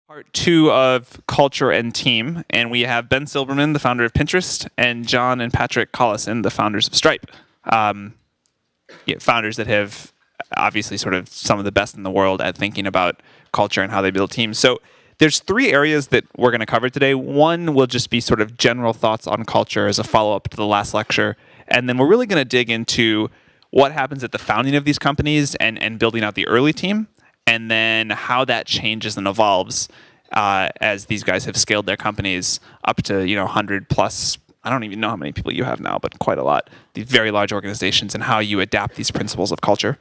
Part two of Culture and Team, and we have Ben Silbermann, the founder of Pinterest, and John and Patrick Collison, the founders of Stripe. Founders that have obviously sort of some of the best in the world at thinking about culture and how they build teams. So there's three areas that we're going to cover today. One will just be sort of general thoughts on culture as a follow-up to the last lecture, and then we're really going to dig into what happens at the founding of these companies and building out the early team, and then how that changes and evolves as these guys have scaled their companies up to 100 plus. I don't even know how many people you have now, but quite a lot. These very large organizations, and how you adapt these principles of culture.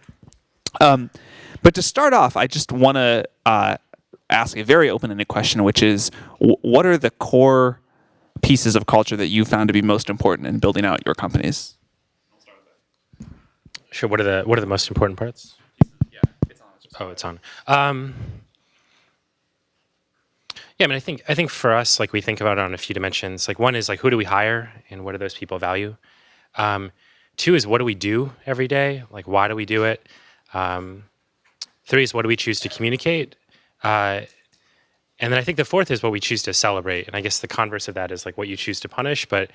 But to start off, I just want to ask a very open-ended question, which is, what are the core pieces of culture that you found to be most important in building out your companies? Sure. What are the most important parts? Yeah, it's on. Oh, it's on. Yeah, I mean, I think for us, like, we think about it on a few dimensions. Like, one is like, who do we hire, and what do those people value? Two is, what do we do every day? Like, why do we do it? Three is, what do we choose to communicate? And then I think the fourth is what we choose to celebrate. And I guess the converse of that is like what you choose to punish. But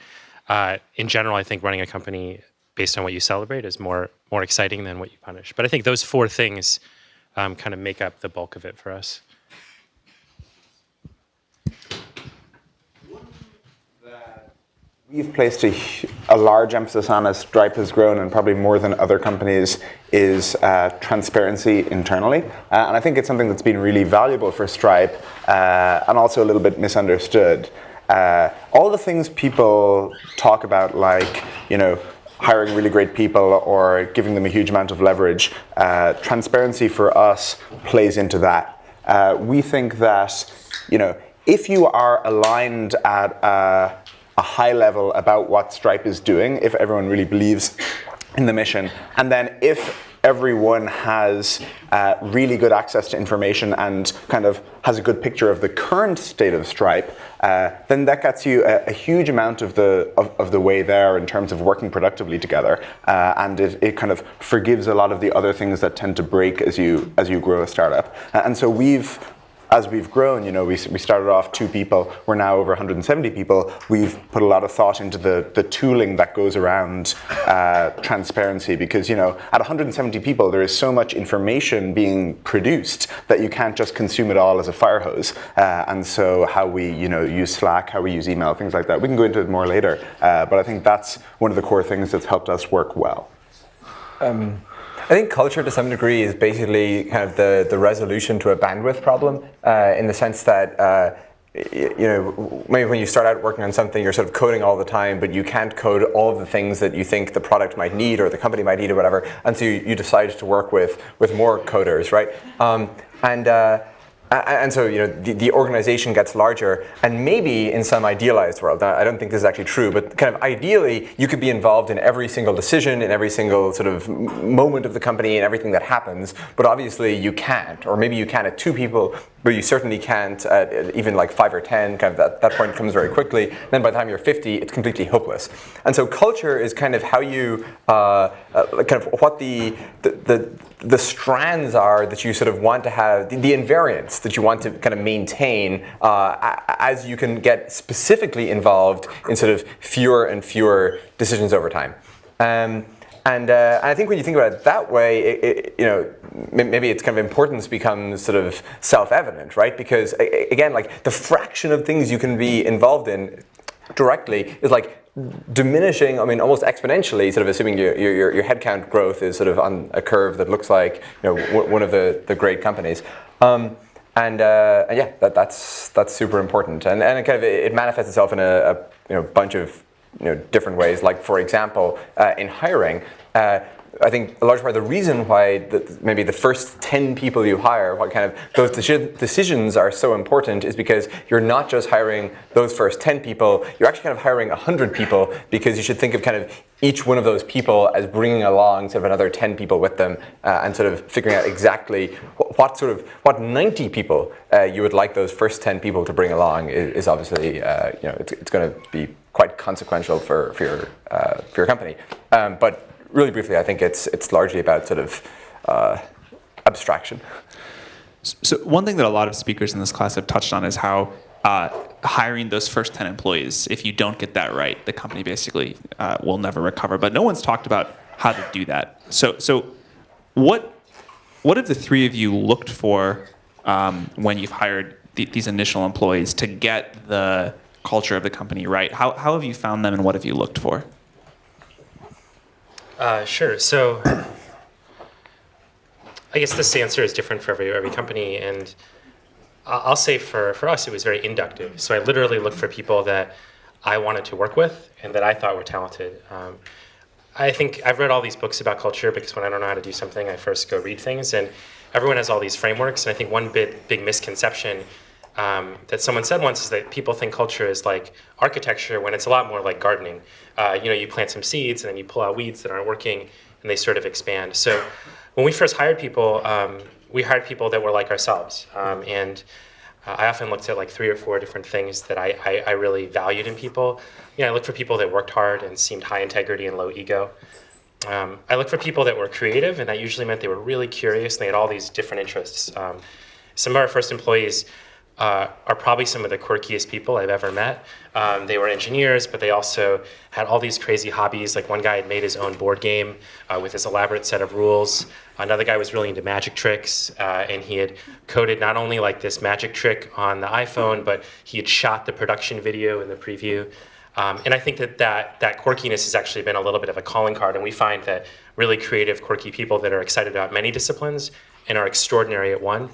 in general, I think running a company based on what you celebrate is more exciting than what you punish. But I think those four things kind of make up the bulk of it for us. We've placed a large emphasis on as Stripe has grown, and probably more than other companies, is transparency internally. And I think it's something that's been really valuable for Stripe, and also a little bit misunderstood. All the things people talk about, like, hiring really great people or giving them a huge amount of leverage, transparency for us plays into that. We think that, if you are aligned at a high level about what Stripe is doing, if everyone really believes in the mission, and then if everyone has really good access to information and kind of has a good picture of the current state of Stripe, then that gets you a huge amount of the way there in terms of working productively together, and it kind of forgives a lot of the other things that tend to break as you grow a startup. And so as we've grown, we started off 2 people. We're now over 170 people. We've put a lot of thought into the tooling that goes around transparency, because at 170 people, there is so much information being produced that you can't just consume it all as a fire hose. And so how we use Slack, how we use email, things like that. We can go into it more later. But I think that's one of the core things that's helped us work well. I think culture, to some degree, is basically kind of the resolution to a bandwidth problem, in the sense that maybe when you start out working on something, you're sort of coding all the time, but you can't code all of the things that you think the product might need or the company might need or whatever, and so you decide to work with more coders, right? And so the organization gets larger, and maybe in some idealized world, I don't think this is actually true, but kind of ideally you could be involved in every single decision, in every single sort of moment of the company and everything that happens, but obviously you can't, or maybe you can at 2 people, but you certainly can't at even like 5 or 10. Kind of that point comes very quickly. Then by the time you're 50, it's completely hopeless. And so culture is kind of how you kind of what the strands are that you sort of want to have, the invariants that you want to kind of maintain as you can get specifically involved in sort of fewer and fewer decisions over time. And I think when you think about it that way, maybe its kind of importance becomes sort of self-evident, right? Because again, like, the fraction of things you can be involved in directly is like diminishing, almost exponentially, sort of assuming your headcount growth is sort of on a curve that looks like one of the great companies. Yeah, that's super important, and it kind of it manifests itself in a bunch of different ways. Like, for example, in hiring, I think a large part of the reason why maybe the first 10 people you hire, what kind of those decisions are so important, is because you're not just hiring those first 10 people, you're actually kind of hiring 100 people, because you should think of kind of each one of those people as bringing along sort of another 10 people with them, and sort of figuring out exactly what 90 people you would like those first 10 people to bring along is obviously it's going to be quite consequential for your company. But really briefly, I think it's largely about sort of abstraction. So one thing that a lot of speakers in this class have touched on is how hiring those first 10 employees, if you don't get that right, the company basically will never recover. But no one's talked about how to do that. So what have the three of you looked for when you've hired these initial employees to get the culture of the company right? How have you found them, and what have you looked for? Sure. So I guess this answer is different for every company, and I'll say for us it was very inductive. So I literally looked for people that I wanted to work with and that I thought were talented. I think I've read all these books about culture because when I don't know how to do something, I first go read things, and everyone has all these frameworks. And I think one big misconception that someone said once is that people think culture is like architecture when it's a lot more like gardening. You plant some seeds and then you pull out weeds that aren't working and they sort of expand. So when we first hired people, we hired people that were like ourselves. And I often looked at like 3 or 4 different things that I really valued in people. I looked for people that worked hard and seemed high integrity and low ego. I looked for people that were creative, and that usually meant they were really curious and they had all these different interests. Some of our first employees are probably some of the quirkiest people I've ever met. They were engineers, but they also had all these crazy hobbies. Like one guy had made his own board game with this elaborate set of rules. Another guy was really into magic tricks, and he had coded not only like this magic trick on the iPhone, but he had shot the production video in the preview. And I think that quirkiness has actually been a little bit of a calling card, and we find that really creative, quirky people that are excited about many disciplines and are extraordinary at one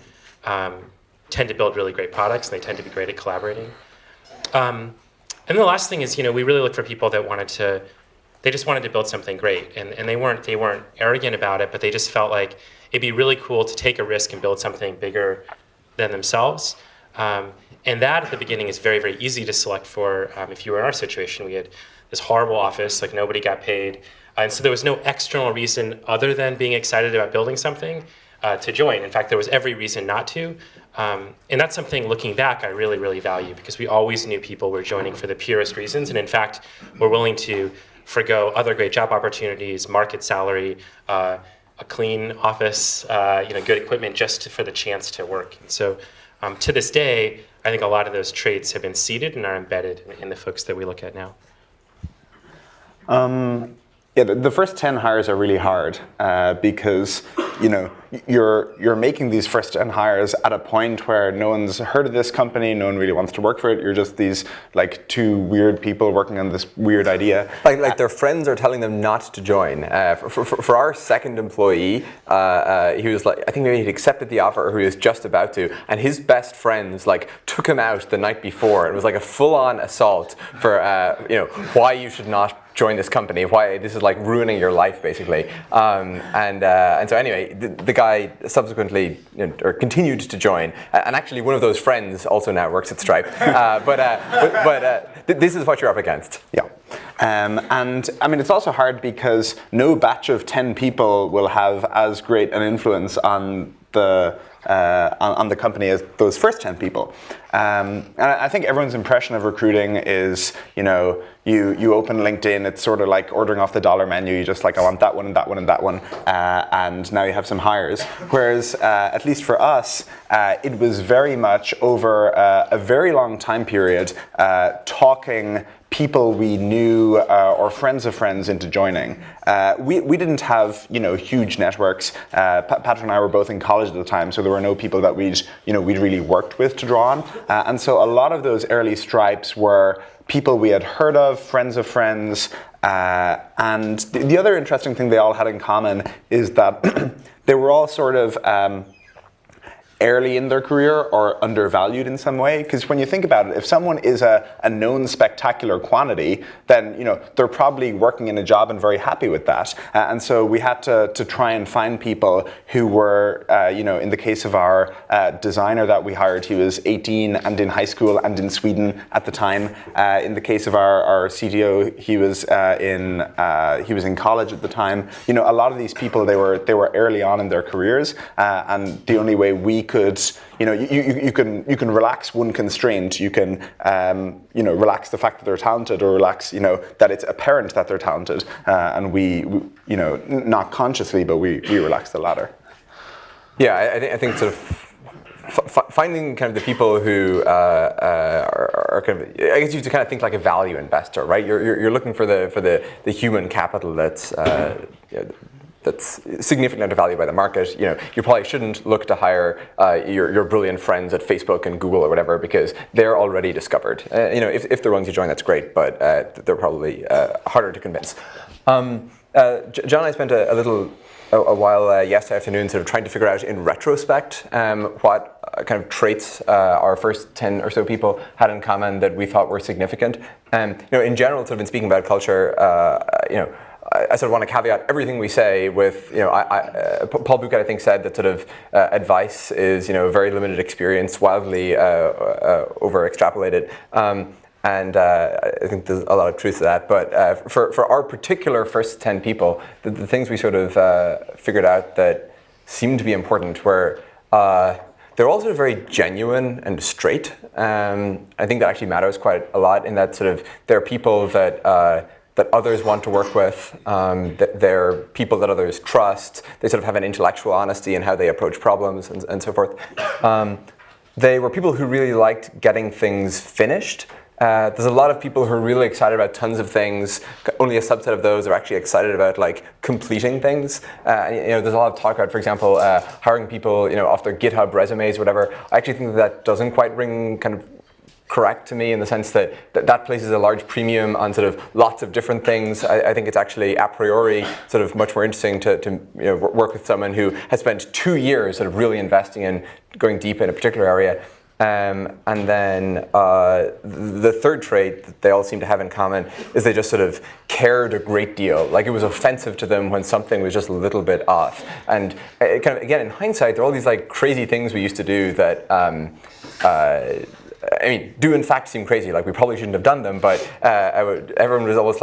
tend to build really great products, and they tend to be great at collaborating. And the last thing is, we really look for people that they just wanted to build something great, and they weren't arrogant about it, but they just felt like it'd be really cool to take a risk and build something bigger than themselves. And that at the beginning is very, very easy to select for. If you were in our situation, we had this horrible office, like nobody got paid. And so there was no external reason other than being excited about building something to join. In fact, there was every reason not to. And that's something, looking back, I really, really value, because we always knew people were joining for the purest reasons. And in fact, we're willing to forgo other great job opportunities, market salary, a clean office, good equipment, just for the chance to work. And so to this day, I think a lot of those traits have been seeded and are embedded in the folks that we look at now. The first 10 hires are really hard because you're making these first 10 hires at a point where no one's heard of this company, no one really wants to work for it. You're just these like 2 weird people working on this weird idea. Like their friends are telling them not to join. For our second employee, he was like, I think maybe he'd accepted the offer, or he was just about to, and his best friends like took him out the night before. It was like a full-on assault for why you should not join this company, why this is like ruining your life, basically. And so anyway, the guy subsequently or continued to join, and actually one of those friends also now works at Stripe. But this is what you're up against. Yeah. And I mean, it's also hard because no batch of 10 people will have as great an influence on the company as those first 10 people. And I think everyone's impression of recruiting is, you open LinkedIn, it's sort of like ordering off the dollar menu. You just like, I want that one and that one and that one. And now you have some hires. Whereas, at least for us, it was very much over a very long time period talking people we knew or friends of friends into joining. We didn't have huge networks. Patrick and I were both in college at the time, so there were no people that we'd really worked with to draw on. And so a lot of those early Stripes were people we had heard of, friends of friends. And the other interesting thing they all had in common is that they were all sort of early in their career or undervalued in some way. Because when you think about it, if someone is a known spectacular quantity, then they're probably working in a job and very happy with that. And so we had to try and find people who were, in the case of our designer that we hired, he was 18 and in high school and in Sweden at the time. In the case of our CTO, he was in college at the time. A lot of these people, they were early on in their careers, and the only way we could, you can relax one constraint. You can, relax the fact that they're talented, or relax, that it's apparent that they're talented. And we not consciously, but we relax the latter. Yeah, I think sort of finding kind of the people who are kind of, I guess you have to kind of think like a value investor, right? You're looking for the human capital that's significantly undervalued by the market. You probably shouldn't look to hire your brilliant friends at Facebook and Google or whatever, because they're already discovered. If they're willing to join, that's great, but they're probably harder to convince. John and I spent a while yesterday afternoon sort of trying to figure out in retrospect what kind of traits our first 10 or so people had in common that we thought were significant. In general, sort of in speaking about culture, I sort of want to caveat everything we say with, Paul Buchheit, I think, said that sort of advice is, very limited experience, wildly over-extrapolated. And I think there's a lot of truth to that. But for our particular first 10 people, the things we sort of figured out that seemed to be important were they're all sort of very genuine and straight. I think that actually matters quite a lot in that sort of they're people that others want to work with, that they're people that others trust. They sort of have an intellectual honesty in how they approach problems and so forth. They were people who really liked getting things finished. There's a lot of people who are really excited about tons of things. Only a subset of those are actually excited about completing things. There's a lot of talk about, for example, hiring people off their GitHub resumes or whatever. I actually think that doesn't quite ring kind of correct to me in the sense that places a large premium on sort of lots of different things. I think it's actually a priori sort of much more interesting to work with someone who has spent 2 years sort of really investing in going deep in a particular area. And then the third trait that they all seem to have in common is they just sort of cared a great deal. Like it was offensive to them when something was just a little bit off. And kind of again, in hindsight, there are all these crazy things we used to do that do in fact seem crazy. Like we probably shouldn't have done them, but everyone was almost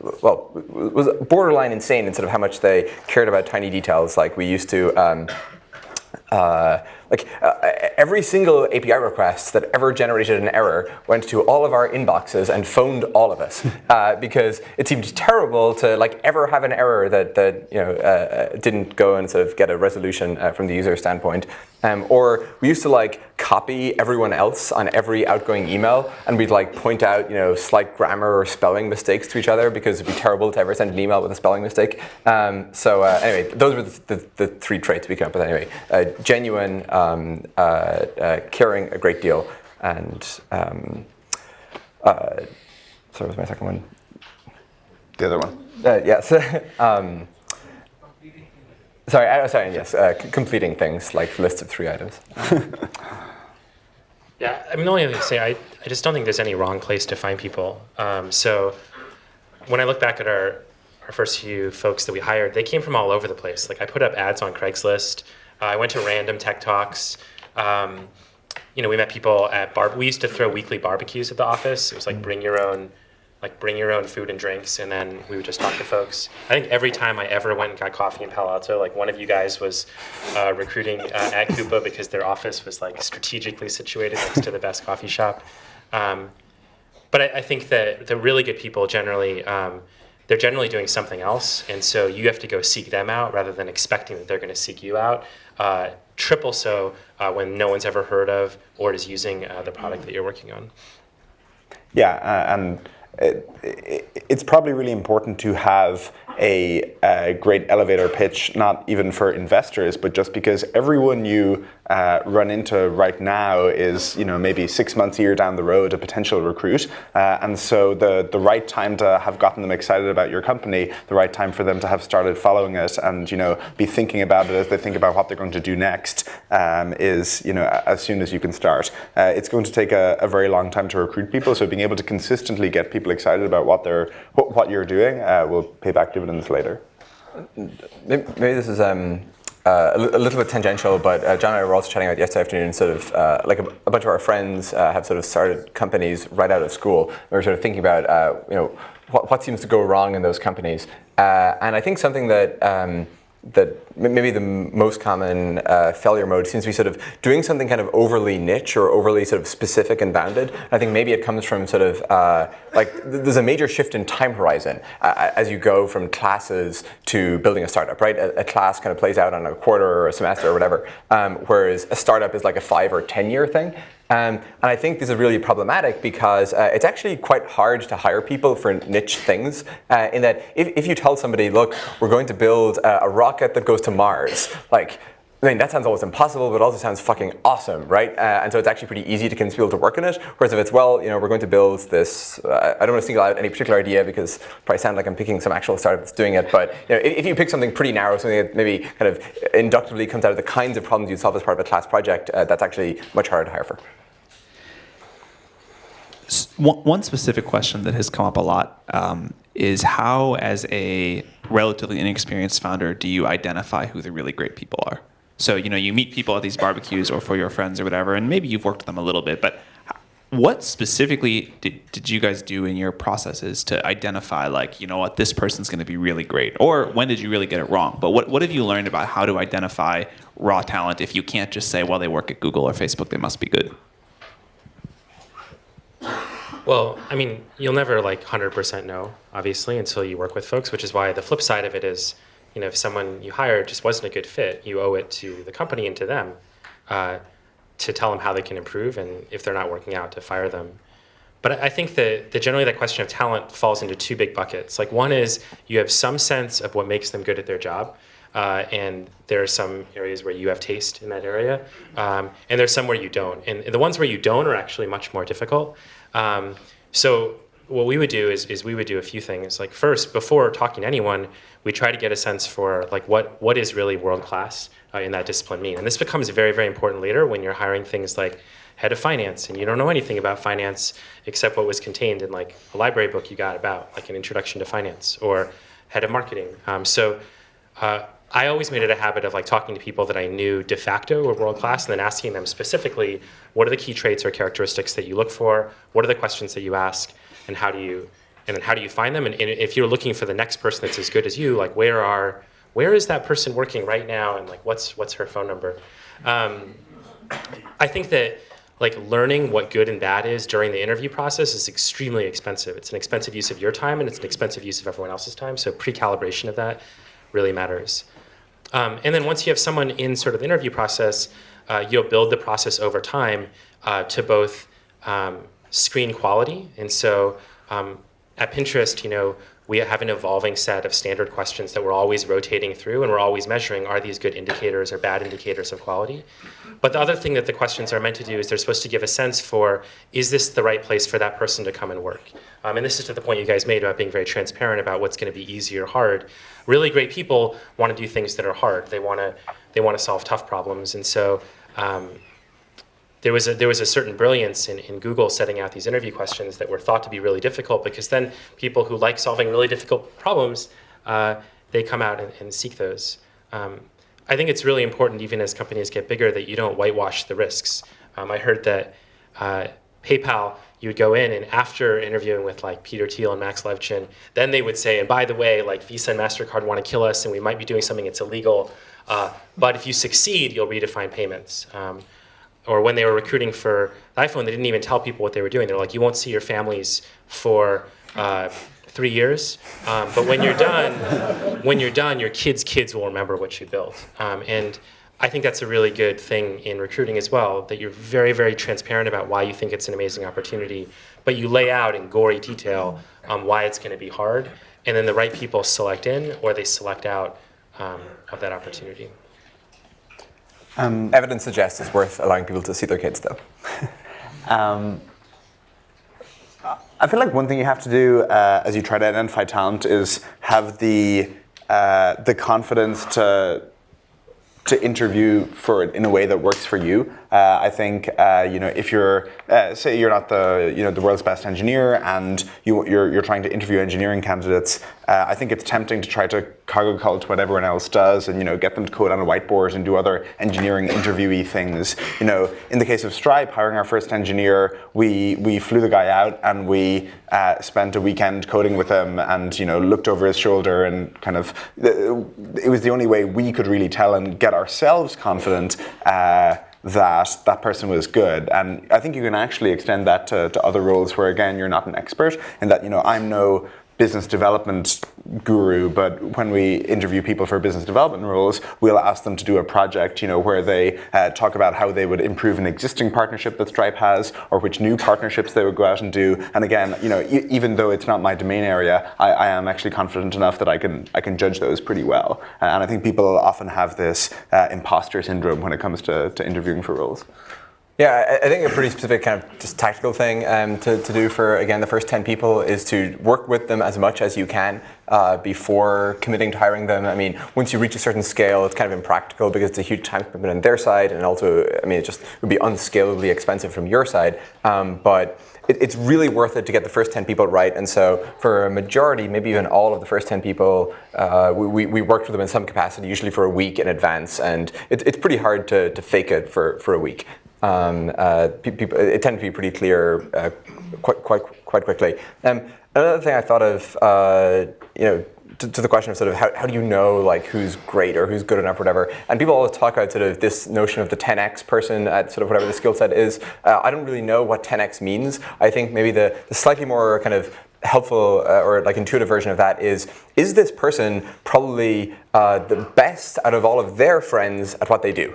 was borderline insane in sort of how much they cared about tiny details. Like we used to. Every single API request that ever generated an error went to all of our inboxes and phoned all of us because it seemed terrible to ever have an error that didn't go and sort of get a resolution from the user standpoint. Or we used to copy everyone else on every outgoing email, and we'd point out slight grammar or spelling mistakes to each other because it'd be terrible to ever send an email with a spelling mistake. Anyway, those were the three traits we came up with. Anyway, genuine, caring a great deal, and sorry, what was my second one? The other one. Yes. Yes, completing things like lists of 3 items. Yeah, I mean, the only other thing to say, I just don't think there's any wrong place to find people. So when I look back at our first few folks that we hired, they came from all over the place. I put up ads on Craigslist. I went to random tech talks. We met people at we used to throw weekly barbecues at the office. It was bring your own food and drinks, and then we would just talk to folks. I think every time I ever went and got coffee in Palo Alto, one of you guys was recruiting at Coupa because their office was strategically situated next to the best coffee shop. But I think that the really good people generally, they're generally doing something else, and so you have to go seek them out rather than expecting that they're going to seek you out. Triple so when no one's ever heard of or is using the product that you're working on. Yeah, and it's probably really important to have a great elevator pitch, not even for investors, but just because everyone you run into right now is, maybe 6 months, a year down the road, a potential recruit. And so the right time to have gotten them excited about your company, the right time for them to have started following it and, be thinking about it as they think about what they're going to do next is, as soon as you can start. It's going to take a very long time to recruit people, so being able to consistently get people excited about what you're doing will pay back dividends later. Maybe this is a little bit tangential, but John and I were also chatting about yesterday afternoon. Sort of a bunch of our friends have sort of started companies right out of school. We were sort of thinking about what seems to go wrong in those companies, and I think something that maybe the most common failure mode seems to be sort of doing something kind of overly niche or overly sort of specific and bounded. I think maybe it comes from sort of like there's a major shift in time horizon as you go from classes to building a startup, right? A class kind of plays out on a quarter or a semester or whatever, whereas a startup is like a 5 or 10 year thing. And I think this is really problematic because it's actually quite hard to hire people for niche things in that if you tell somebody, look, we're going to build a rocket that goes to Mars, like, I mean, that sounds almost impossible, but also sounds fucking awesome, right? And so it's actually pretty easy to convince people to work on it. Whereas if it's, well, we're going to build this, I don't want to single out any particular idea because it probably sound like I'm picking some actual startup that's doing it. But if you pick something pretty narrow, something that maybe kind of inductively comes out of the kinds of problems you'd solve as part of a class project, that's actually much harder to hire for. One specific question that has come up a lot is how, as a relatively inexperienced founder, do you identify who the really great people are? So, you meet people at these barbecues or for your friends or whatever, and maybe you've worked with them a little bit, but what specifically did you guys do in your processes to identify, like, what, this person's going to be really great? Or when did you really get it wrong? But what have you learned about how to identify raw talent if you can't just say, well, they work at Google or Facebook, they must be good? Well, I mean, you'll never 100% know, obviously, until you work with folks, which is why the flip side of it is, if someone you hired just wasn't a good fit, you owe it to the company and to them to tell them how they can improve, and if they're not working out, to fire them. But I think that generally that question of talent falls into two big buckets. Like, one is you have some sense of what makes them good at their job, and there are some areas where you have taste in that area, and there's some where you don't. And the ones where you don't are actually much more difficult. So what we would do is we would do a few things. Like, first, before talking to anyone, we try to get a sense for what is really world class in that discipline mean. And this becomes very, very important later when you're hiring things like head of finance, and you don't know anything about finance except what was contained in a library book you got about an introduction to finance, or head of marketing. I always made it a habit of talking to people that I knew de facto were world class, and then asking them specifically, what are the key traits or characteristics that you look for? What are the questions that you ask, and how do you find them? And if you're looking for the next person that's as good as you, where is that person working right now, and what's her phone number? I think that learning what good and bad is during the interview process is extremely expensive. It's an expensive use of your time, and it's an expensive use of everyone else's time. So pre-calibration of that really matters. And then once you have someone in sort of the interview process, you'll build the process over time to both screen quality. And so at Pinterest, we have an evolving set of standard questions that we're always rotating through, and we're always measuring, are these good indicators or bad indicators of quality? But the other thing that the questions are meant to do is they're supposed to give a sense for, is this the right place for that person to come and work? And this is to the point you guys made about being very transparent about what's going to be easy or hard. Really great people want to do things that are hard. They want to solve tough problems. And so there was a certain brilliance in Google setting out these interview questions that were thought to be really difficult, because then people who like solving really difficult problems, they come out and seek those. I think it's really important, even as companies get bigger, that you don't whitewash the risks. I heard that PayPal, you would go in, and after interviewing with Peter Thiel and Max Levchin, then they would say, and by the way, Visa and MasterCard want to kill us, and we might be doing something that's illegal, but if you succeed, you'll redefine payments. Or when they were recruiting for iPhone, they didn't even tell people what they were doing. They're like, you won't see your families for 3 years, but when you're done, your kids will remember what you built. And I think that's a really good thing in recruiting as well, that you're very, very transparent about why you think it's an amazing opportunity, but you lay out in gory detail why it's going to be hard, and then the right people select in, or they select out of that opportunity. Evidence suggests it's worth allowing people to see their kids, though. I feel like one thing you have to do as you try to identify talent is have the confidence to interview for it in a way that works for you. I think if you're say you're not the world's best engineer and you're trying to interview engineering candidates, I think it's tempting to try to cargo cult what everyone else does and get them to code on a whiteboard and do other engineering interviewee things. In the case of Stripe, hiring our first engineer, we flew the guy out and we spent a weekend coding with him and looked over his shoulder and kind of it was the only way we could really tell and get ourselves confident that person was good. And I think you can actually extend that to other roles where, again, you're not an expert and that, I'm no business development guru, but when we interview people for business development roles, we'll ask them to do a project, where they talk about how they would improve an existing partnership that Stripe has, or which new partnerships they would go out and do. And again, even though it's not my domain area, I am actually confident enough that I can judge those pretty well. And I think people often have this imposter syndrome when it comes to interviewing for roles. Yeah, I think a pretty specific kind of just tactical thing to do for, again, the first 10 people is to work with them as much as you can before committing to hiring them. I mean, once you reach a certain scale, it's kind of impractical because it's a huge time commitment on their side, and also, it just would be unscalably expensive from your side. But it's really worth it to get the first 10 people right. And so for a majority, maybe even all of the first 10 people, we worked with them in some capacity, usually for a week in advance. And it's pretty hard to fake it for a week. People, it tended to be pretty clear quite quickly. Another thing I thought of, to the question of sort of how do you know who's great or who's good enough or whatever, and people always talk about sort of this notion of the 10x person at sort of whatever the skill set is. I don't really know what 10x means. I think maybe the slightly more kind of helpful or intuitive version of that is this person probably the best out of all of their friends at what they do?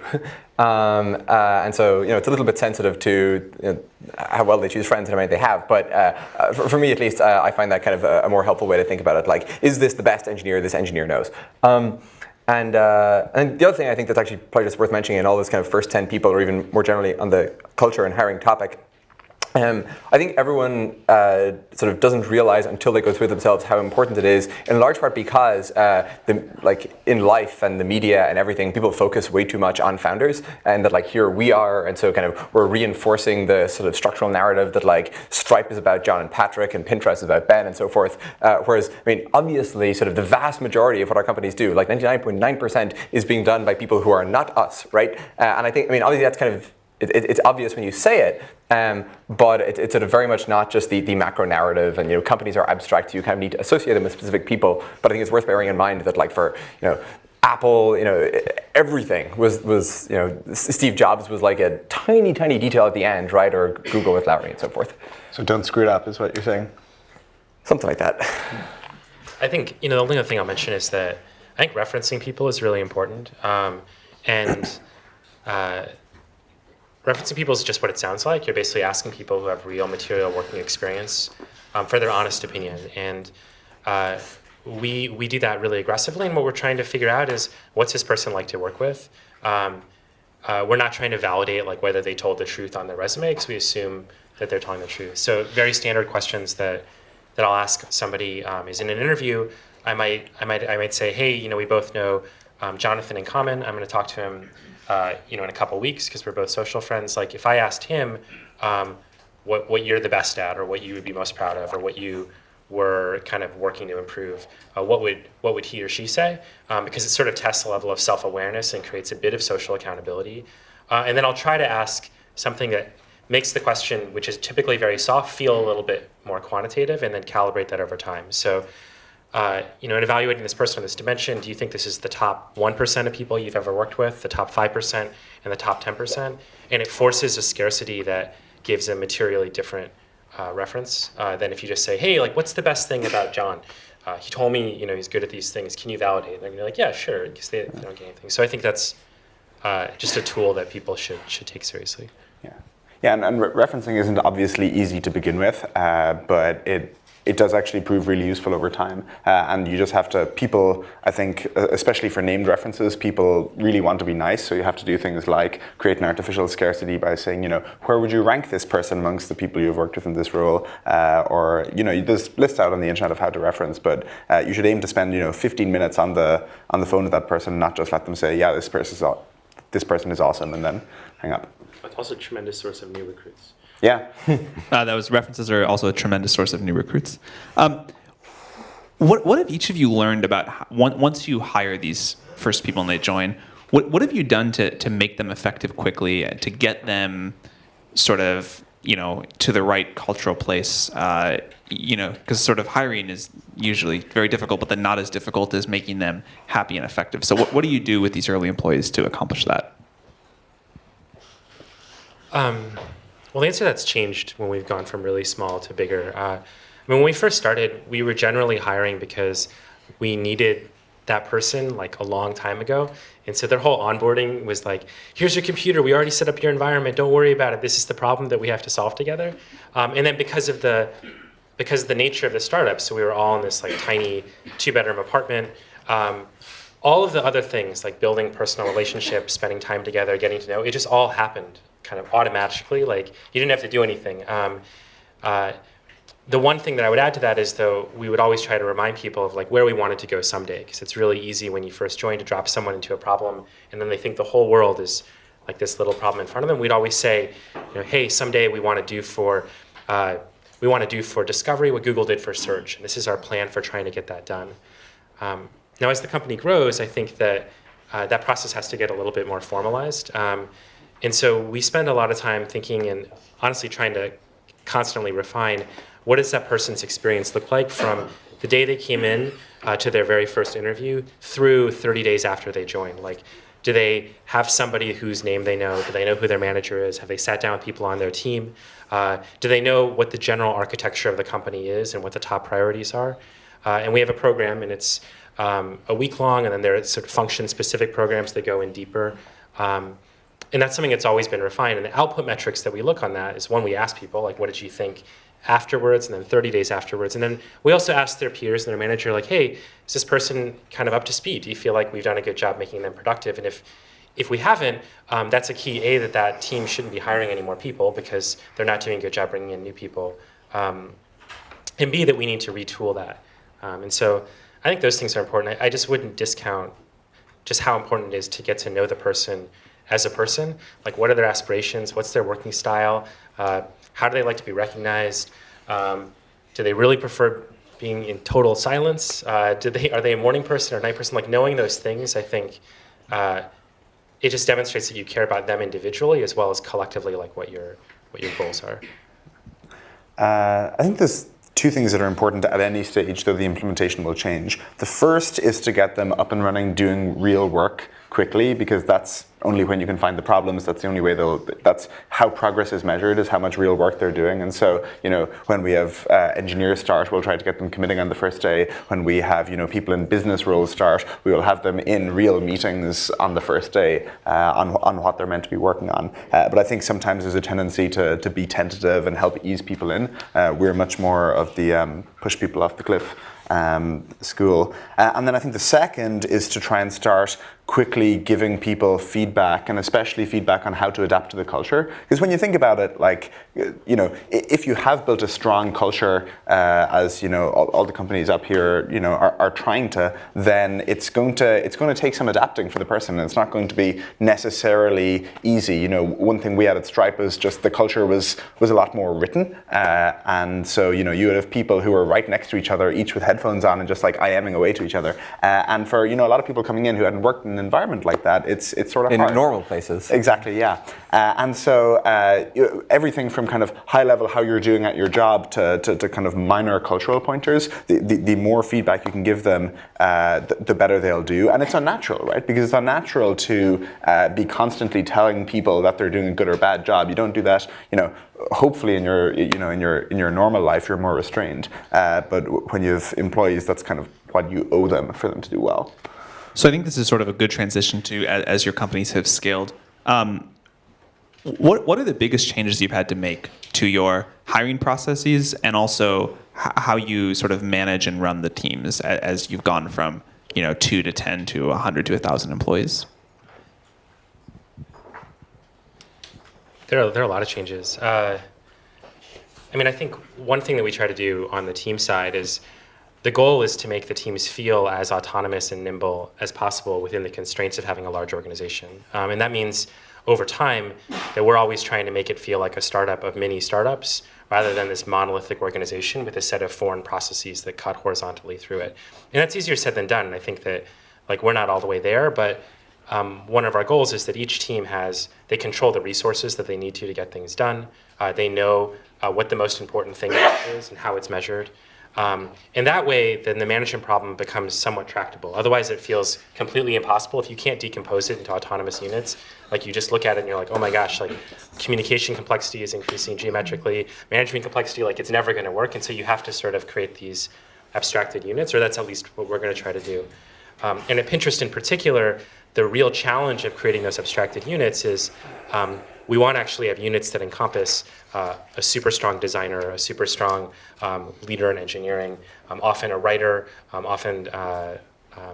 And so it's a little bit sensitive to how well they choose friends and how many they have. But for me at least, I find that kind of a more helpful way to think about it. Is this the best engineer this engineer knows? And the other thing I think that's actually probably just worth mentioning in all this kind of first 10 people, or even more generally on the culture and hiring topic, I think everyone sort of doesn't realize until they go through it themselves how important it is, in large part because in life and the media and everything, people focus way too much on founders, and that here we are, and so kind of we're reinforcing the sort of structural narrative that Stripe is about John and Patrick and Pinterest is about Ben and so forth. Whereas, obviously sort of the vast majority of what our companies do, 99.9%, is being done by people who are not us, right? And I think, obviously that's kind of, it's obvious when you say it, but it's sort of very much not just the macro narrative, and companies are abstract. You kind of need to associate them with specific people. But I think it's worth bearing in mind that for Apple, everything was Steve Jobs was a tiny detail at the end, right? Or Google with Larry and so forth. So don't screw it up, is what you're saying. Something like that. I think the only other thing I'll mention is that I think referencing people is really important, referencing people is just what it sounds like. You're basically asking people who have real material working experience for their honest opinion. And we do that really aggressively. And what we're trying to figure out is, what's this person like to work with? We're not trying to validate whether they told the truth on their resume, because we assume that they're telling the truth. So very standard questions that I'll ask somebody is, in an interview, I might say, hey, we both know Jonathan in common. I'm going to talk to him in a couple weeks because we're both social friends. If I asked him what you're the best at, or what you would be most proud of, or what you were kind of working to improve, what would he or she say? Because it sort of tests the level of self-awareness and creates a bit of social accountability. And then I'll try to ask something that makes the question, which is typically very soft, feel a little bit more quantitative, and then calibrate that over time. So in evaluating this person on this dimension, do you think this is the top 1% of people you've ever worked with, the top 5%, and the top 10%? And it forces a scarcity that gives a materially different reference than if you just say, hey, what's the best thing about John? He told me, he's good at these things. Can you validate it? And you're yeah, sure, because they don't get anything. So I think that's just a tool that people should take seriously. Yeah, and referencing isn't obviously easy to begin with, but it does actually prove really useful over time. And you just have to, people, I think, especially for named references, people really want to be nice. So you have to do things like create an artificial scarcity by saying, where would you rank this person amongst the people you've worked with in this role? Or, there's lists out on the internet of how to reference, but you should aim to spend, 15 minutes on the phone with that person, not just let them say, yeah, this person is awesome, and then hang up. It's also a tremendous source of new recruits. Yeah. Those references are also a tremendous source of new recruits. What have each of you learned about once you hire these first people and they join? What have you done to make them effective quickly, to get them sort of to the right cultural place? Because sort of hiring is usually very difficult, but then not as difficult as making them happy and effective. So what do you do with these early employees to accomplish that? Well, the answer that's changed when we've gone from really small to bigger. When we first started, we were generally hiring because we needed that person like a long time ago. And so their whole onboarding was like, here's your computer. We already set up your environment. Don't worry about it. This is the problem that we have to solve together. And then because of the nature of the startup, so we were all in this like tiny 2-bedroom apartment. All of the other things like building personal relationships, spending time together, getting to know, it just all happened kind of automatically. Like you didn't have to do anything. The one thing that I would add to that is, though, we would always try to remind people of like where we wanted to go someday, because it's really easy when you first join to drop someone into a problem, and then they think the whole world is like this little problem in front of them. We'd always say, hey, someday we want to do for discovery what Google did for search, and this is our plan for trying to get that done. Now, as the company grows, I think that that process has to get a little bit more formalized, and so we spend a lot of time thinking and honestly trying to constantly refine. What does that person's experience look like from the day they came in to their very first interview through 30 days after they join? Like, do they have somebody whose name they know? Do they know who their manager is? Have they sat down with people on their team? Do they know what the general architecture of the company is and what the top priorities are? And we have a program, and it's a week long, and then there are sort of function-specific programs that go in deeper. And that's something that's always been refined. And the output metrics that we look on that is, one, we ask people, like, what did you think afterwards, and then 30 days afterwards. And then we also ask their peers and their manager, like, hey, is this person kind of up to speed? Do you feel like we've done a good job making them productive? And if we haven't, that's a key, A, that team shouldn't be hiring any more people because they're not doing a good job bringing in new people. And B, that we need to retool that. And so I think those things are important. I just wouldn't discount just how important it is to get to know the person as a person. Like, what are their aspirations? What's their working style? How do they like to be recognized? Do they really prefer being in total silence? Are they a morning person or a night person? Like, knowing those things, I think it just demonstrates that you care about them individually as well as collectively, like what your goals are. I think there's two things that are important at any stage, though the implementation will change. The first is to get them up and running, doing real work quickly, because that's only when you can find the problems. That's the only way that's how progress is measured, is how much real work they're doing. And so, when we have engineers start, we'll try to get them committing on the first day. When we have, people in business roles start, we will have them in real meetings on the first day on what they're meant to be working on. But I think sometimes there's a tendency to be tentative and help ease people in. We're much more of the push people off the cliff school. And then I think the second is to try and start quickly giving people feedback, and especially feedback on how to adapt to the culture. Because when you think about it, like, if you have built a strong culture, as all the companies up here, are trying to, then it's going to take some adapting for the person, and it's not going to be necessarily easy. One thing we had at Stripe was just the culture was a lot more written, and so you would have people who were right next to each other, each with headphones on, and just like IMing away to each other. And for a lot of people coming in who hadn't worked in an environment like that, it's sort of in hard. Normal places. Exactly, yeah. And so everything from kind of high level how you're doing at your job to kind of minor cultural pointers, the more feedback you can give them, the better they'll do. And it's unnatural, right? Because it's unnatural to be constantly telling people that they're doing a good or bad job. You don't do that, hopefully in your normal life you're more restrained. But when you have employees, that's kind of what you owe them for them to do well. So I think this is sort of a good transition to, as your companies have scaled. What are the biggest changes you've had to make to your hiring processes, and also how you sort of manage and run the teams as you've gone from 2 to 10 to 100 to 1,000 employees? There are a lot of changes. I think one thing that we try to do on the team side is the goal is to make the teams feel as autonomous and nimble as possible within the constraints of having a large organization. And that means over time that we're always trying to make it feel like a startup of mini startups rather than this monolithic organization with a set of foreign processes that cut horizontally through it. And that's easier said than done. And I think that like we're not all the way there, but one of our goals is that each team they control the resources that they need to get things done. They know what the most important thing is and how it's measured. And that way, then the management problem becomes somewhat tractable. Otherwise, it feels completely impossible if you can't decompose it into autonomous units. Like you just look at it and you're like, oh my gosh, like communication complexity is increasing geometrically, management complexity, like it's never going to work. And so you have to sort of create these abstracted units, or that's at least what we're going to try to do. And at Pinterest in particular, the real challenge of creating those abstracted units is we want to actually have units that encompass a super strong designer, a super strong leader in engineering, often a writer, often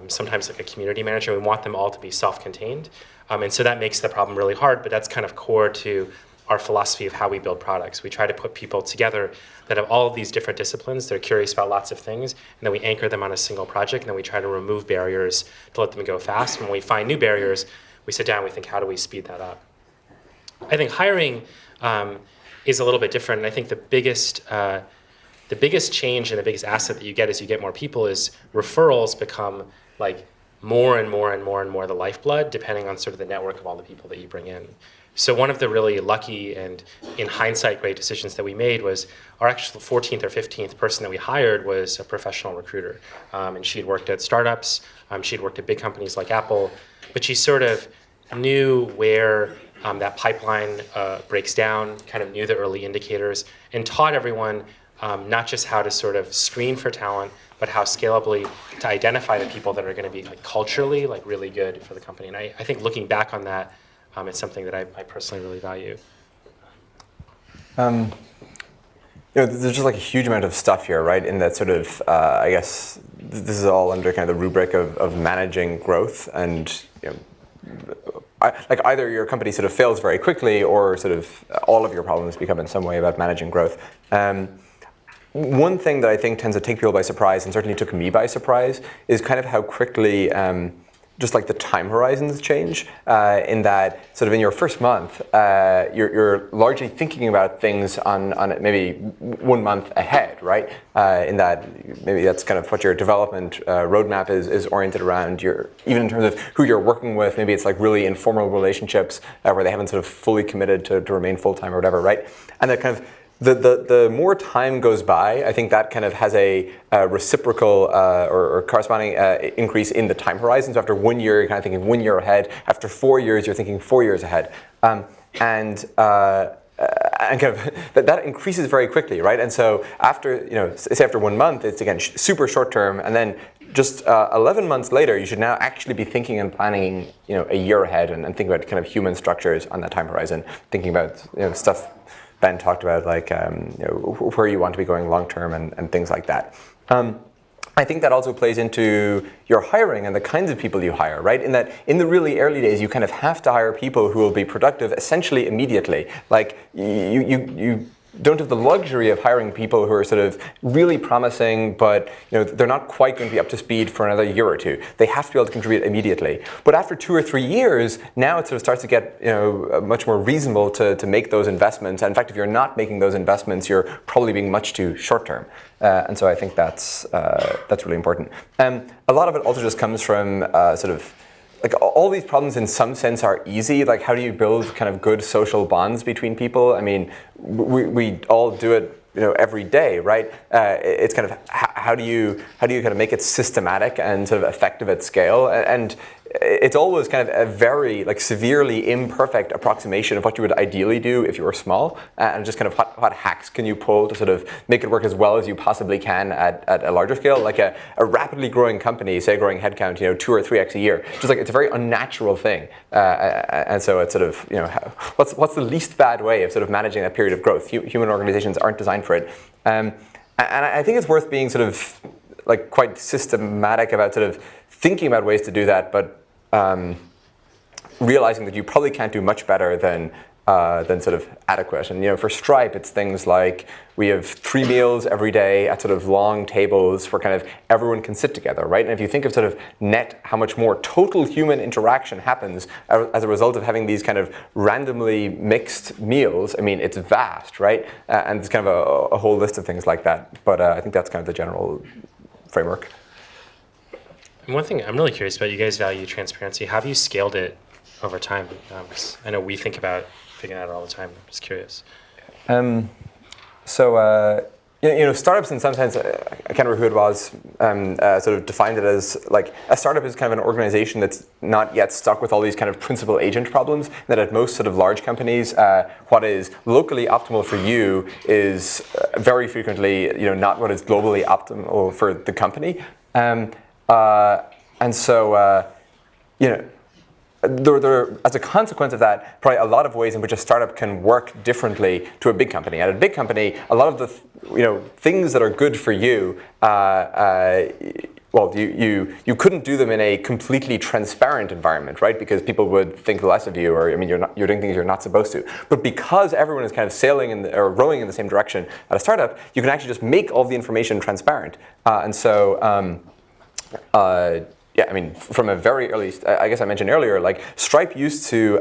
sometimes like a community manager. We want them all to be self-contained. And so that makes the problem really hard, but that's kind of core to our philosophy of how we build products. We try to put people together that have all of these different disciplines. They're curious about lots of things, and then we anchor them on a single project, and then we try to remove barriers to let them go fast. And when we find new barriers, we sit down and we think, how do we speed that up? I think hiring is a little bit different, and I think the biggest change and the biggest asset that you get as you get more people is referrals become like more and more and more and more the lifeblood, depending on sort of the network of all the people that you bring in. So one of the really lucky and, in hindsight, great decisions that we made was our actual 14th or 15th person that we hired was a professional recruiter. And she'd worked at startups, she'd worked at big companies like Apple, but she sort of knew where that pipeline breaks down, kind of knew the early indicators, and taught everyone not just how to sort of screen for talent, but how scalably to identify the people that are going to be like culturally like really good for the company. And I think looking back on that, it's something that I personally really value. There's just like a huge amount of stuff here, right? In that sort of, I guess, this is all under kind of the rubric of managing growth, and like either your company sort of fails very quickly, or sort of all of your problems become in some way about managing growth. One thing that I think tends to take people by surprise, and certainly took me by surprise, is kind of how quickly just like the time horizons change, in that sort of in your first month, you're largely thinking about things on maybe 1 month ahead, right? In that maybe that's kind of what your development roadmap is oriented around. Even in terms of who you're working with, maybe it's like really informal relationships where they haven't sort of fully committed to remain full-time or whatever, right? And that kind of the more time goes by, I think that kind of has a reciprocal or corresponding increase in the time horizon. So after 1 year, you're kind of thinking 1 year ahead. After 4 years, you're thinking 4 years ahead. And kind of that increases very quickly, right? And so after, say after 1 month, it's again super short term, and then just 11 months later, you should now actually be thinking and planning, a year ahead, and thinking about kind of human structures on that time horizon, thinking about stuff Ben talked about, like where you want to be going long term and things like that. I think that also plays into your hiring and the kinds of people you hire, right? In that, in the really early days, you kind of have to hire people who will be productive essentially immediately. Like you don't have the luxury of hiring people who are sort of really promising, but they're not quite going to be up to speed for another year or two. They have to be able to contribute immediately. But after 2 or 3 years, now it sort of starts to get much more reasonable to make those investments. And in fact, if you're not making those investments, you're probably being much too short term. And so I think that's really important. A lot of it also just comes from sort of like all these problems in some sense are easy. Like, how do you build kind of good social bonds between people? I mean, we all do it every day, right? It's kind of how do you kind of make it systematic and sort of effective at scale? And it's always kind of a very like severely imperfect approximation of what you would ideally do if you were small, and just kind of what hacks can you pull to sort of make it work as well as you possibly can at a larger scale. Like a rapidly growing company, say growing headcount 2 or 3x a year, just like it's a very unnatural thing, and so it's sort of what's the least bad way of sort of managing that period of growth? Human organizations aren't designed for it, and I think it's worth being sort of like quite systematic about sort of thinking about ways to do that, but realizing that you probably can't do much better than than sort of adequate. And for Stripe, it's things like we have 3 meals every day at sort of long tables where kind of everyone can sit together, right? And if you think of sort of net, how much more total human interaction happens as a result of having these kind of randomly mixed meals, I mean, it's vast, right? And there's kind of a whole list of things like that. But I think that's kind of the general framework. And one thing I'm really curious about, you guys value transparency. How have you scaled it over time? 'Cause I know we think about figuring that out all the time. I'm just curious. Startups in some sense, I can't remember who it was, sort of defined it as like a startup is kind of an organization that's not yet stuck with all these kind of principal agent problems. That at most sort of large companies, what is locally optimal for you is very frequently, not what is globally optimal for the company. There, as a consequence of that, probably a lot of ways in which a startup can work differently to a big company. At a big company, a lot of the things that are good for you, you couldn't do them in a completely transparent environment, right? Because people would think less of you, or you're doing things you're not supposed to. But because everyone is kind of sailing or rowing in the same direction at a startup, you can actually just make all the information transparent. From a very early, I guess I mentioned earlier, like Stripe used to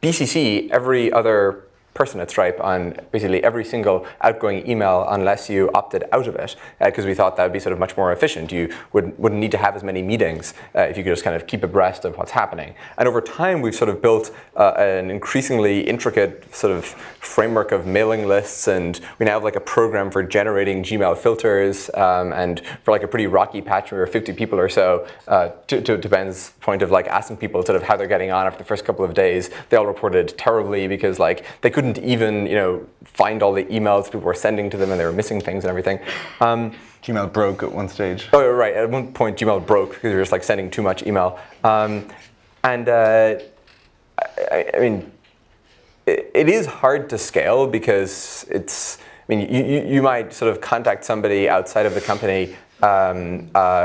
BCC every other person at Stripe on basically every single outgoing email unless you opted out of it, because we thought that would be sort of much more efficient. You wouldn't need to have as many meetings if you could just kind of keep abreast of what's happening. And over time, we've sort of built an increasingly intricate sort of framework of mailing lists, and we now have like a program for generating Gmail filters, and for like a pretty rocky patch where 50 people or so, to Ben's point of like asking people sort of how they're getting on after the first couple of days, they all reported terribly because like they couldn't even find all the emails people were sending to them, and they were missing things and everything. Gmail broke at one stage. Oh, right. At one point, Gmail broke because you were just like sending too much email. It is hard to scale because you might sort of contact somebody outside of the company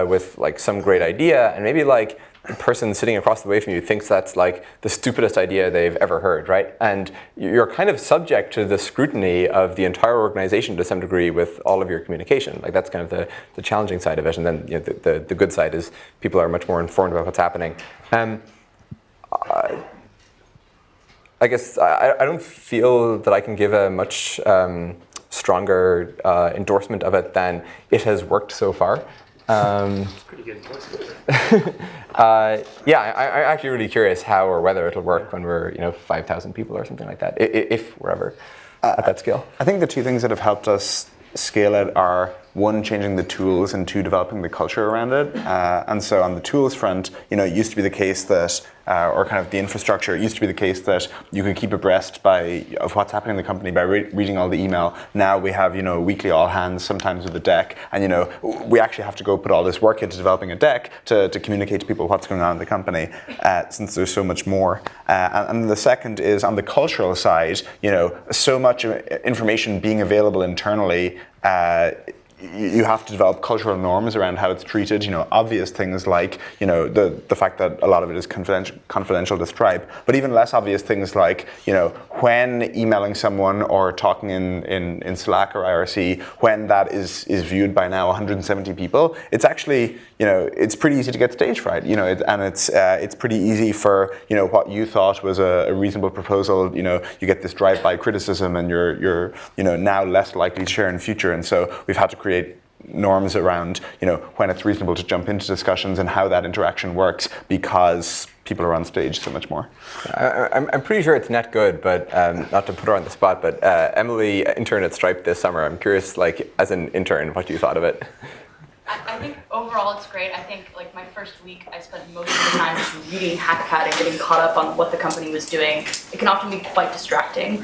with like some great idea, and maybe like the person sitting across the way from you thinks that's like the stupidest idea they've ever heard, right? And you're kind of subject to the scrutiny of the entire organization to some degree with all of your communication. Like that's kind of the challenging side of it. And then the good side is people are much more informed about what's happening. I guess I don't feel that I can give a much stronger endorsement of it than it has worked so far. Pretty good. I'm actually really curious how or whether it'll work when we're 5,000 people or something like that, if we're ever at that scale. I think the two things that have helped us scale it are, one, changing the tools, and two, developing the culture around it. And so on the tools front, it used to be the case that, or kind of the infrastructure, it used to be the case that you could keep abreast of what's happening in the company by reading all the email. Now we have, weekly all hands, sometimes with a deck, and we actually have to go put all this work into developing a deck to communicate to people what's going on in the company, since there's so much more. And the second is on the cultural side, so much information being available internally, you have to develop cultural norms around how it's treated. Obvious things like the fact that a lot of it is confidential to Stripe, but even less obvious things like when emailing someone or talking in Slack or IRC, when that is viewed by now 170 people, it's actually it's pretty easy to get stage fright. And it's pretty easy for what you thought was a reasonable proposal. You get this drive-by criticism, and you're now less likely to share in future. And so we've had to create norms around when it's reasonable to jump into discussions and how that interaction works, because people are on stage so much more. I'm pretty sure it's net good, but not to put her on the spot, but Emily interned at Stripe this summer. I'm curious, like as an intern, what you thought of it. I think overall it's great. I think like my first week I spent most of the time just reading Hackpad and getting caught up on what the company was doing. It can often be quite distracting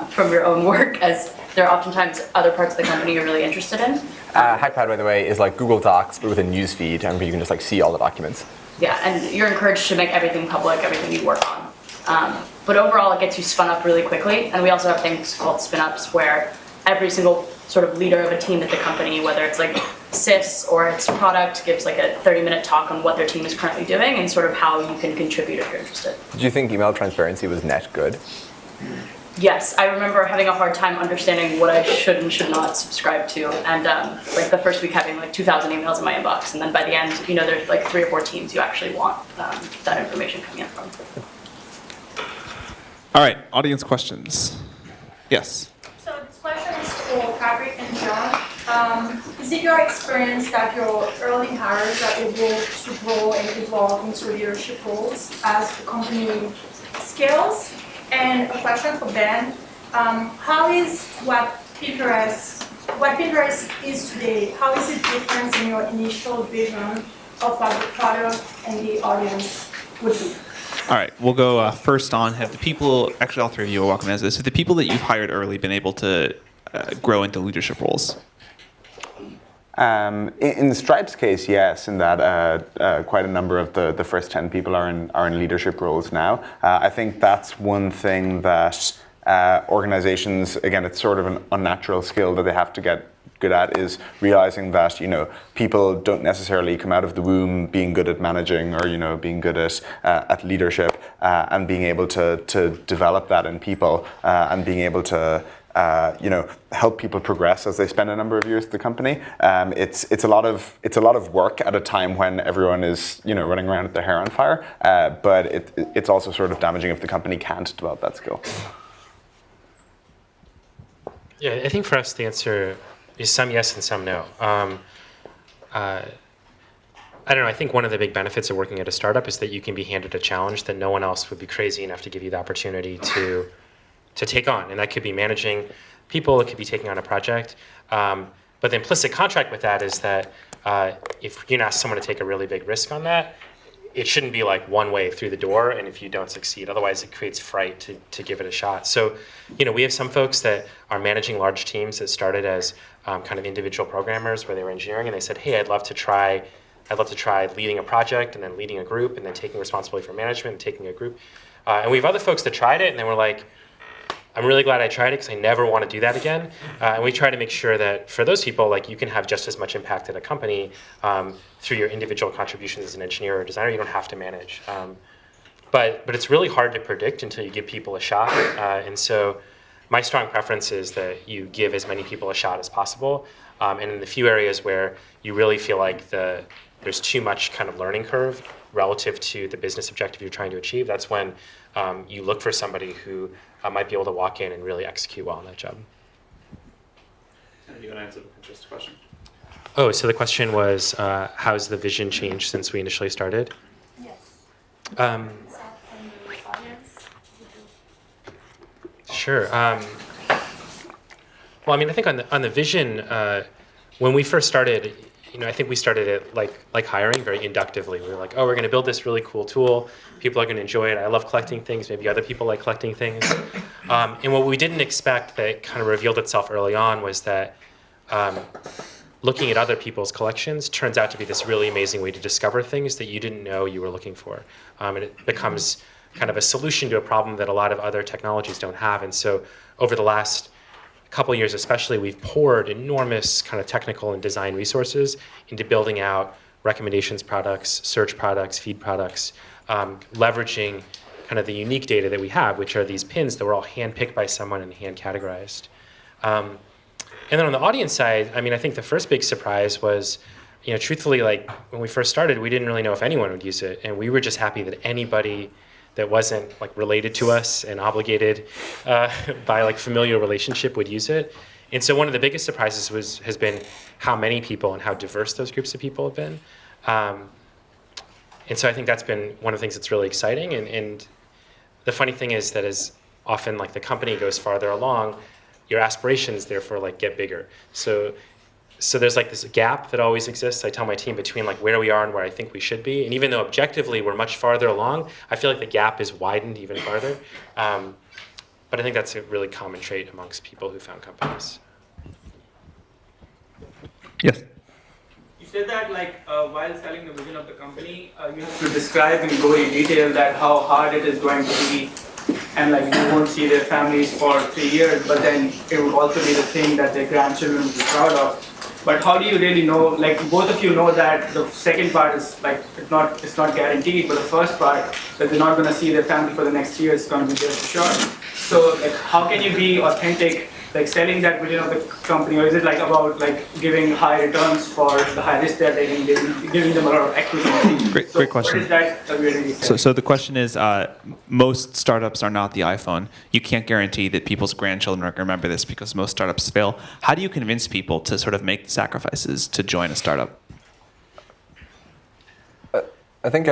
from your own work, as there are oftentimes other parts of the company you're really interested in. Hackpad, by the way, is like Google Docs, but with a news feed, and where you can just like see all the documents. Yeah, and you're encouraged to make everything public, everything you work on. But overall it gets you spun up really quickly, and we also have things called spin-ups where every single sort of leader of a team at the company, whether it's like sys or its product, gives like a 30-minute talk on what their team is currently doing and sort of how you can contribute if you're interested. Did you think email transparency was net good? Yes, I remember having a hard time understanding what I should and should not subscribe to, and like the first week having like 2,000 emails in my inbox, and then by the end, there's like 3 or 4 teams you actually want that information coming in from. All right, audience questions. Yes. So this question is for Patrick and John. Is it your experience that your early hires are able to grow and evolve into leadership roles as the company scales? And a question for Ben. How is what Pinterest is today, how is it different in your initial vision of what the product and the audience would be? All right, we'll go first on. Have the people, actually all 3 of you are welcome as this, have the people that you've hired early been able to grow into leadership roles? In Stripe's case, yes, in that quite a number of the first 10 people are in leadership roles now. I think that's one thing that organizations, again, it's sort of an unnatural skill that they have to get good at, is realizing that people don't necessarily come out of the womb being good at managing or being good at leadership, and being able to develop that in people, and being able to help people progress as they spend a number of years at the company. It's a lot of work at a time when everyone is running around with their hair on fire. But it's also sort of damaging if the company can't develop that skill. Yeah, I think for us the answer is some yes and some no. I don't know. I think one of the big benefits of working at a startup is that you can be handed a challenge that no one else would be crazy enough to give you the opportunity to take on. And that could be managing people, it could be taking on a project. But the implicit contract with that is that if you ask someone to take a really big risk on that, it shouldn't be like one way through the door, and if you don't succeed, otherwise it creates fright to give it a shot. So, we have some folks that are managing large teams that started as kind of individual programmers where they were engineering, and they said, hey, I'd love to try leading a project and then leading a group and then taking responsibility for management and taking a group. And we have other folks that tried it and they were like, I'm really glad I tried it because I never want to do that again. And we try to make sure that for those people, like you can have just as much impact at a company through your individual contributions as an engineer or designer. You don't have to manage. But it's really hard to predict until you give people a shot. And so my strong preference is that you give as many people a shot as possible. And in the few areas where you really feel like there's too much kind of learning curve relative to the business objective you're trying to achieve, that's when you look for somebody who might be able to walk in and really execute well on that job. You want to answer the Pinterest question? Oh, so the question was, how's the vision changed since we initially started? Yes. Sure. Well, I mean, I think on the vision, when we first started, I think we started it like hiring very inductively. We were like, oh, we're going to build this really cool tool. People are going to enjoy it. I love collecting things. Maybe other people like collecting things. And what we didn't expect that kind of revealed itself early on was that looking at other people's collections turns out to be this really amazing way to discover things that you didn't know you were looking for. And it becomes kind of a solution to a problem that a lot of other technologies don't have. And so over the last couple of years especially, we've poured enormous kind of technical and design resources into building out recommendations products, search products, feed products, leveraging kind of the unique data that we have, which are these pins that were all hand-picked by someone and hand-categorized. And then on the audience side, I mean, I think the first big surprise was, truthfully, like when we first started, we didn't really know if anyone would use it. And we were just happy that anybody that wasn't like related to us and obligated by like familial relationship would use it. And so one of the biggest surprises has been how many people and how diverse those groups of people have been. And so I think that's been one of the things that's really exciting. And the funny thing is that as often like the company goes farther along, your aspirations therefore like get bigger. So there's like this gap that always exists, I tell my team, between like where we are and where I think we should be. And even though objectively we're much farther along, I feel like the gap is widened even farther. But I think that's a really common trait amongst people who found companies. Yes. You said that while selling the vision of the company, you have to describe in gory detail that how hard it is going to be, and you won't see their families for 3 years, but then it would also be the thing that their grandchildren would be proud of. But how do you really know? Like both of you know that the second part is like it's not guaranteed, but the first part that they're not going to see their family for the next year is going to be there for sure. So like, how can you be authentic? Like selling that vision of the company, or is it like about like giving high returns for the high risk they're taking, giving them a lot of equity? Great question. What is that we're really selling? So the question is, most startups are not the iPhone. You can't guarantee that people's grandchildren are going to remember this because most startups fail. How do you convince people to sort of make the sacrifices to join a startup? I think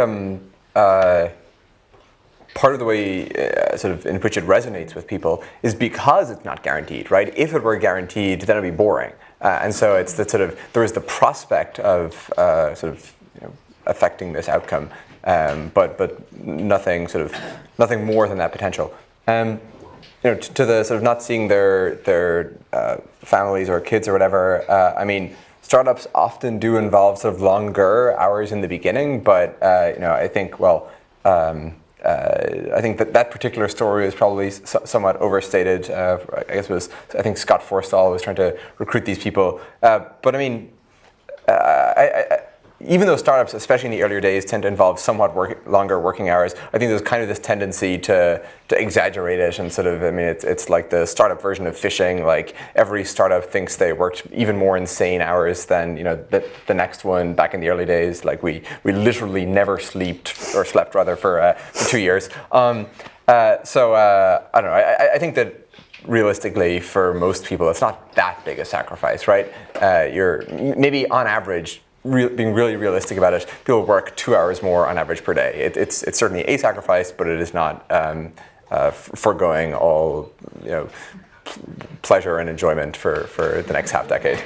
part of the way sort of in which it resonates with people is because it's not guaranteed, right? If it were guaranteed, then it'd be boring. And so it's the sort of, there is the prospect of sort of affecting this outcome, but nothing more than that potential. To the sort of not seeing their families or kids or whatever, I mean, startups often do involve sort of longer hours in the beginning, but I think, I think that particular story is probably somewhat overstated. I think Scott Forstall was trying to recruit these people. But I mean, even though startups, especially in the earlier days, tend to involve somewhat longer working hours, I think there's kind of this tendency to exaggerate it and sort of, I mean, it's like the startup version of fishing. Like every startup thinks they worked even more insane hours than the next one back in the early days. Like we literally never slept for 2 years. So I don't know. I think that realistically for most people, it's not that big a sacrifice, right? You're maybe on average, being really realistic about it, people work 2 hours more on average per day. It's certainly a sacrifice, but it is not foregoing all pleasure and enjoyment for the next half decade.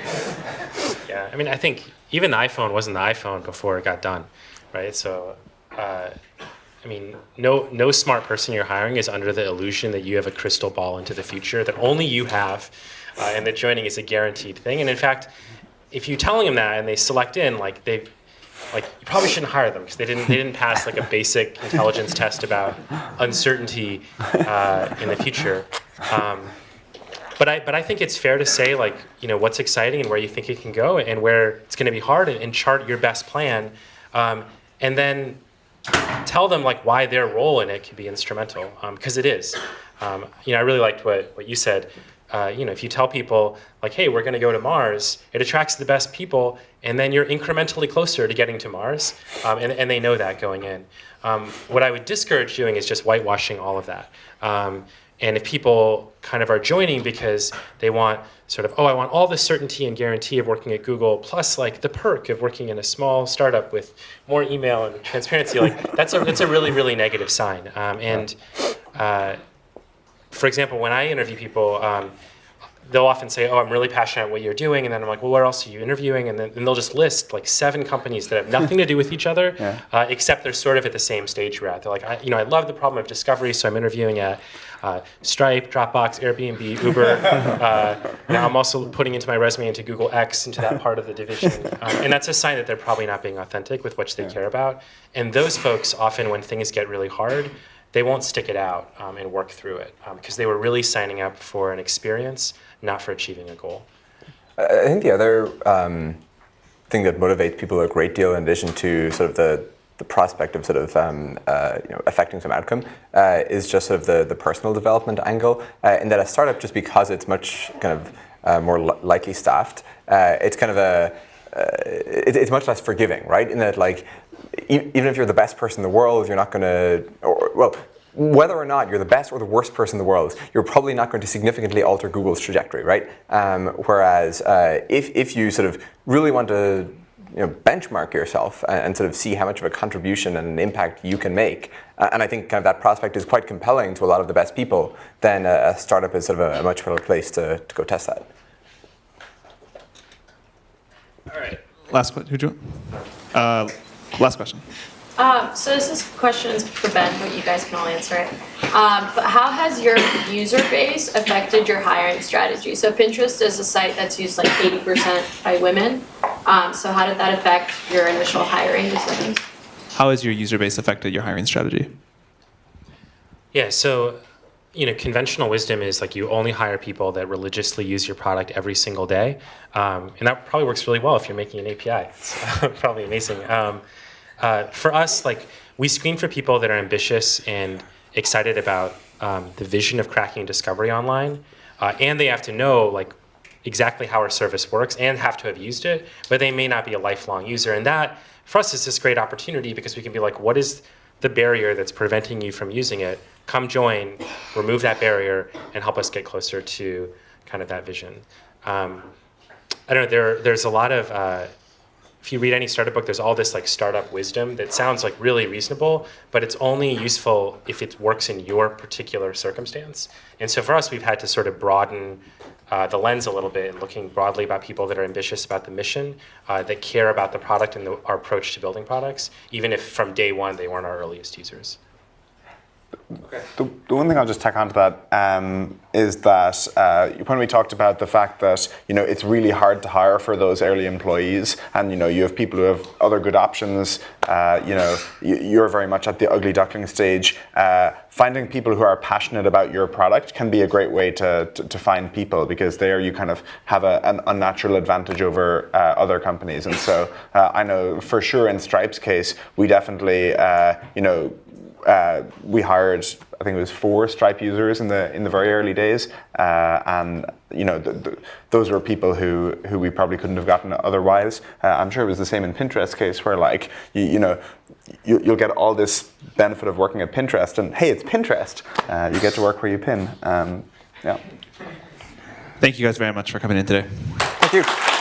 Yeah, I mean, I think even the iPhone wasn't the iPhone before it got done, right? So, I mean, no smart person you're hiring is under the illusion that you have a crystal ball into the future that only you have, and that joining is a guaranteed thing. And in fact, if you're telling them that and they select in, you probably shouldn't hire them because they didn't pass like a basic intelligence test about uncertainty in the future. But I think it's fair to say what's exciting and where you think it can go and where it's going to be hard and chart your best plan, and then tell them why their role in it can be instrumental, because it is. I really liked what you said. If you tell people hey, we're going to go to Mars, it attracts the best people, and then you're incrementally closer to getting to Mars, and they know that going in. What I would discourage doing is just whitewashing all of that. And if people kind of are joining because they want I want all the certainty and guarantee of working at Google, plus the perk of working in a small startup with more email and transparency, that's a really, really negative sign. For example, when I interview people, they'll often say, oh, I'm really passionate about what you're doing. And then I'm like, well, where else are you interviewing? And then they'll just list 7 companies that have nothing to do with each other, except they're sort of at the same stage we're at. They're like, I love the problem of discovery, so I'm interviewing at Stripe, Dropbox, Airbnb, Uber. Now I'm also putting into my resume into Google X, into that part of the division. And that's a sign that they're probably not being authentic with what they care about. And those folks often, when things get really hard, they won't stick it out and work through it because they were really signing up for an experience, not for achieving a goal. I think the other thing that motivates people a great deal, in addition to sort of the prospect of sort of affecting some outcome, is just sort of the personal development angle. In that a startup, just because it's much kind of more lightly staffed, it's kind of it's much less forgiving, right? In that even if you're the best person in the world, you're not going to, whether or not you're the best or the worst person in the world, you're probably not going to significantly alter Google's trajectory, right? Whereas if you sort of really want to benchmark yourself and sort of see how much of a contribution and an impact you can make, and I think kind of that prospect is quite compelling to a lot of the best people, then a startup is sort of a much better place to go test that. All right. Last question. Last question. So this question is for Ben, but you guys can all answer it. But how has your user base affected your hiring strategy? So Pinterest is a site that's used 80% by women. So how did that affect your initial hiring decisions? How has your user base affected your hiring strategy? Yeah, so conventional wisdom is like you only hire people that religiously use your product every single day, and that probably works really well if you're making an API. It's probably amazing. For us, like we screen for people that are ambitious and excited about the vision of cracking discovery online, and they have to know like exactly how our service works and have to have used it, but they may not be a lifelong user. And that, for us, is this great opportunity because we can be like, what is the barrier that's preventing you from using it? Come join, remove that barrier, and help us get closer to kind of that vision. I don't know, there's a lot of, if you read any startup book, there's all this like startup wisdom that sounds like really reasonable, but it's only useful if it works in your particular circumstance. And so for us, we've had to sort of broaden the lens a little bit and looking broadly about people that are ambitious about the mission, that care about the product and our approach to building products, even if from day one they weren't our earliest users. Okay. The one thing I'll just tack onto that is that when we talked about the fact that it's really hard to hire for those early employees, and you have people who have other good options. You're very much at the ugly duckling stage. Finding people who are passionate about your product can be a great way to find people, because there you kind of have an unnatural advantage over other companies. And so I know for sure in Stripe's case, we definitely we hired, I think it was 4 Stripe users in the very early days, and those were people who we probably couldn't have gotten otherwise. I'm sure it was the same in Pinterest's case, where like you'll get all this benefit of working at Pinterest, and hey, it's Pinterest. You get to work where you pin. Yeah. Thank you guys very much for coming in today. Thank you.